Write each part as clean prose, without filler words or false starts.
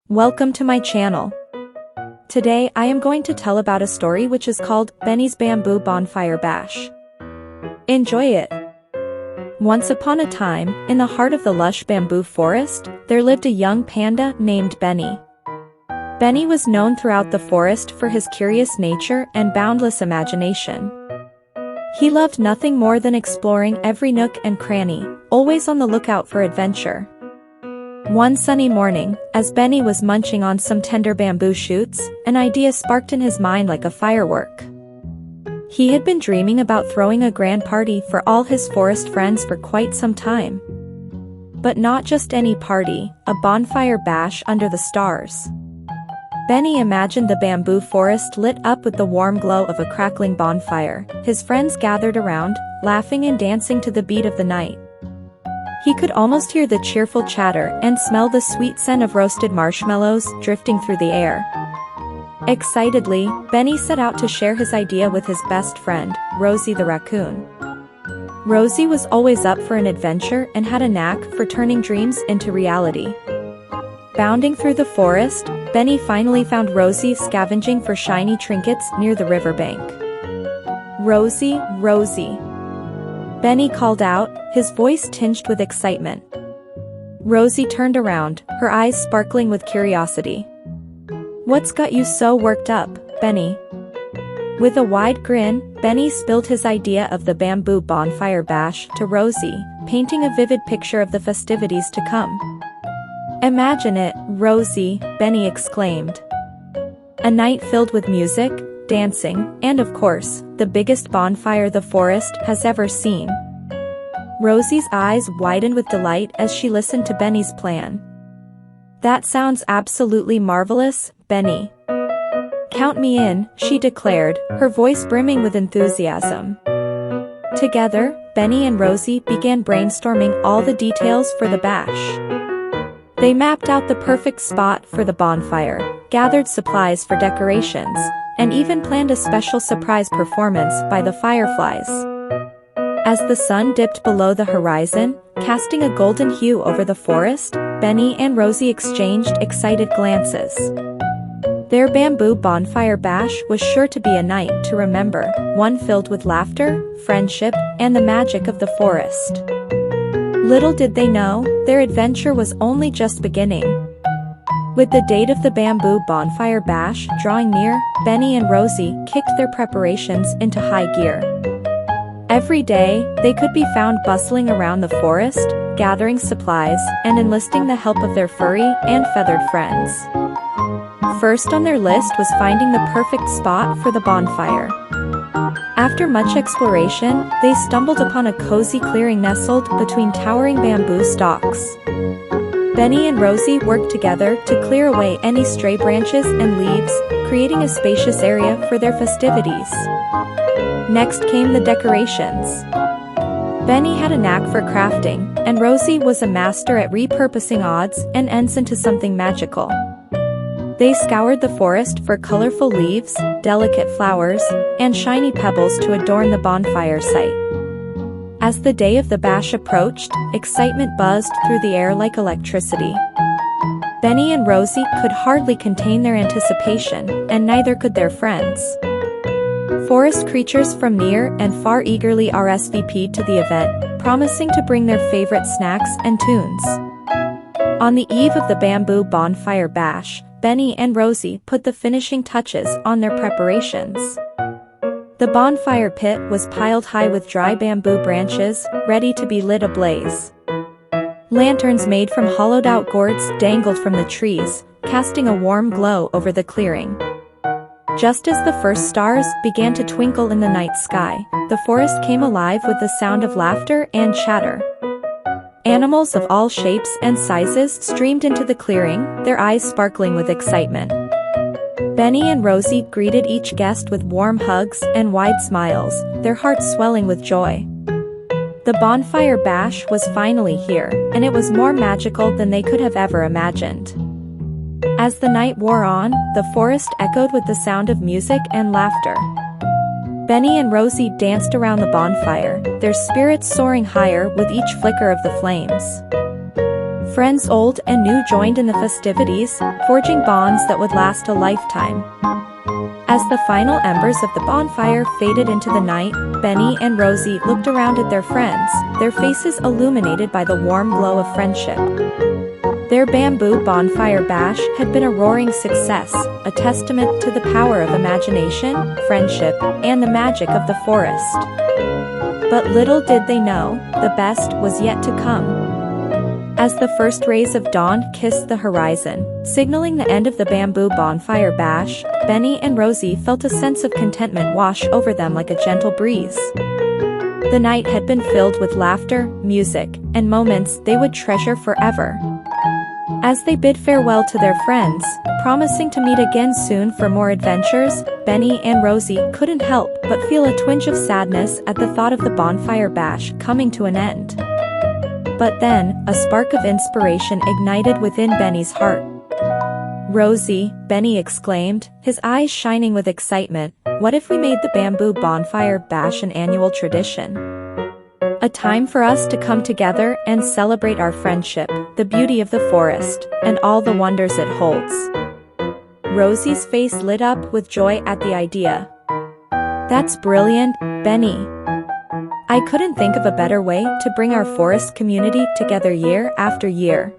Welcome to my channel. Today I am going to tell about a story which is called Benny's Bamboo Bonfire Bash. Enjoy it! Once upon a time, in the heart of the lush bamboo forest, there lived a young panda named Benny. Benny was known throughout the forest for his curious nature and boundless imagination. He loved nothing more than exploring every nook and cranny, always on the lookout for adventure. One sunny morning, as Benny was munching on some tender bamboo shoots, an idea sparked in his mind like a firework. He had been dreaming about throwing a grand party for all his forest friends for quite some time. But not just any party, a bonfire bash under the stars. Benny imagined the bamboo forest lit up with the warm glow of a crackling bonfire, his friends gathered around, laughing and dancing to the beat of the night. He could almost hear the cheerful chatter and smell the sweet scent of roasted marshmallows drifting through the air. Excitedly, Benny set out to share his idea with his best friend, Rosie the raccoon. Rosie was always up for an adventure and had a knack for turning dreams into reality. Bounding through the forest, Benny finally found Rosie scavenging for shiny trinkets near the riverbank. "Rosie, Rosie," Benny called out, his voice tinged with excitement. Rosie turned around, her eyes sparkling with curiosity. "What's got you so worked up, Benny?" With a wide grin, Benny spilled his idea of the bamboo bonfire bash to Rosie, painting a vivid picture of the festivities to come. "Imagine it, Rosie," Benny exclaimed. "A night filled with music, dancing, and of course, the biggest bonfire the forest has ever seen." Rosie's eyes widened with delight as she listened to Benny's plan. "That sounds absolutely marvelous, Benny. Count me in," she declared, her voice brimming with enthusiasm. Together, Benny and Rosie began brainstorming all the details for the bash. They mapped out the perfect spot for the bonfire, gathered supplies for decorations, and even planned a special surprise performance by the fireflies. As the sun dipped below the horizon, casting a golden hue over the forest, Benny and Rosie exchanged excited glances. Their bamboo bonfire bash was sure to be a night to remember, one filled with laughter, friendship, and the magic of the forest. Little did they know, their adventure was only just beginning. With the date of the bamboo bonfire bash drawing near, Benny and Rosie kicked their preparations into high gear. Every day, they could be found bustling around the forest, gathering supplies, and enlisting the help of their furry and feathered friends. First on their list was finding the perfect spot for the bonfire. After much exploration, they stumbled upon a cozy clearing nestled between towering bamboo stalks. Benny and Rosie worked together to clear away any stray branches and leaves, creating a spacious area for their festivities. Next came the decorations. Benny had a knack for crafting, and Rosie was a master at repurposing odds and ends into something magical. They scoured the forest for colorful leaves, delicate flowers, and shiny pebbles to adorn the bonfire site. As the day of the bash approached, excitement buzzed through the air like electricity. Benny and Rosie could hardly contain their anticipation, and neither could their friends. Forest creatures from near and far eagerly RSVP'd to the event, promising to bring their favorite snacks and tunes. On the eve of the bamboo bonfire bash, Benny and Rosie put the finishing touches on their preparations. The bonfire pit was piled high with dry bamboo branches, ready to be lit ablaze. Lanterns made from hollowed-out gourds dangled from the trees, casting a warm glow over the clearing. Just as the first stars began to twinkle in the night sky, the forest came alive with the sound of laughter and chatter. Animals of all shapes and sizes streamed into the clearing, their eyes sparkling with excitement. Benny and Rosie greeted each guest with warm hugs and wide smiles, their hearts swelling with joy. The bonfire bash was finally here, and it was more magical than they could have ever imagined. As the night wore on, the forest echoed with the sound of music and laughter. Benny and Rosie danced around the bonfire, their spirits soaring higher with each flicker of the flames. Friends old and new joined in the festivities, forging bonds that would last a lifetime. As the final embers of the bonfire faded into the night, Benny and Rosie looked around at their friends, their faces illuminated by the warm glow of friendship. Their Bamboo Bonfire Bash had been a roaring success, a testament to the power of imagination, friendship, and the magic of the forest. But little did they know, the best was yet to come. As the first rays of dawn kissed the horizon, signaling the end of the Bamboo Bonfire Bash, Benny and Rosie felt a sense of contentment wash over them like a gentle breeze. The night had been filled with laughter, music, and moments they would treasure forever. As they bid farewell to their friends, promising to meet again soon for more adventures, Benny and Rosie couldn't help but feel a twinge of sadness at the thought of the Bonfire Bash coming to an end. But then, a spark of inspiration ignited within Benny's heart. "Rosie," Benny exclaimed, his eyes shining with excitement, "what if we made the Bamboo Bonfire Bash an annual tradition? A time for us to come together and celebrate our friendship, the beauty of the forest, and all the wonders it holds." Rosie's face lit up with joy at the idea. "That's brilliant, Benny. I couldn't think of a better way to bring our forest community together year after year."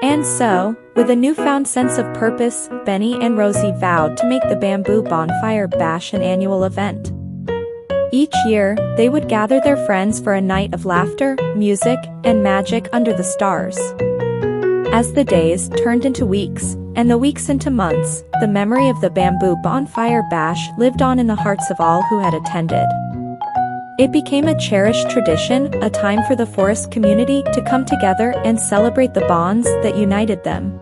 And so, with a newfound sense of purpose, Benny and Rosie vowed to make the Bamboo Bonfire Bash an annual event. Each year, they would gather their friends for a night of laughter, music, and magic under the stars. As the days turned into weeks, and the weeks into months, the memory of the Bamboo Bonfire Bash lived on in the hearts of all who had attended. It became a cherished tradition, a time for the forest community to come together and celebrate the bonds that united them.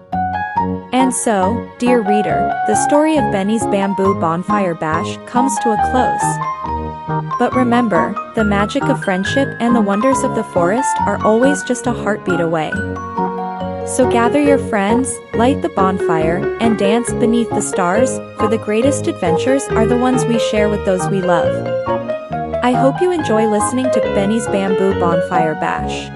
And so, dear reader, the story of Benny's Bamboo Bonfire Bash comes to a close. But remember, the magic of friendship and the wonders of the forest are always just a heartbeat away. So gather your friends, light the bonfire, and dance beneath the stars, for the greatest adventures are the ones we share with those we love. I hope you enjoy listening to Benny's Bamboo Bonfire Bash.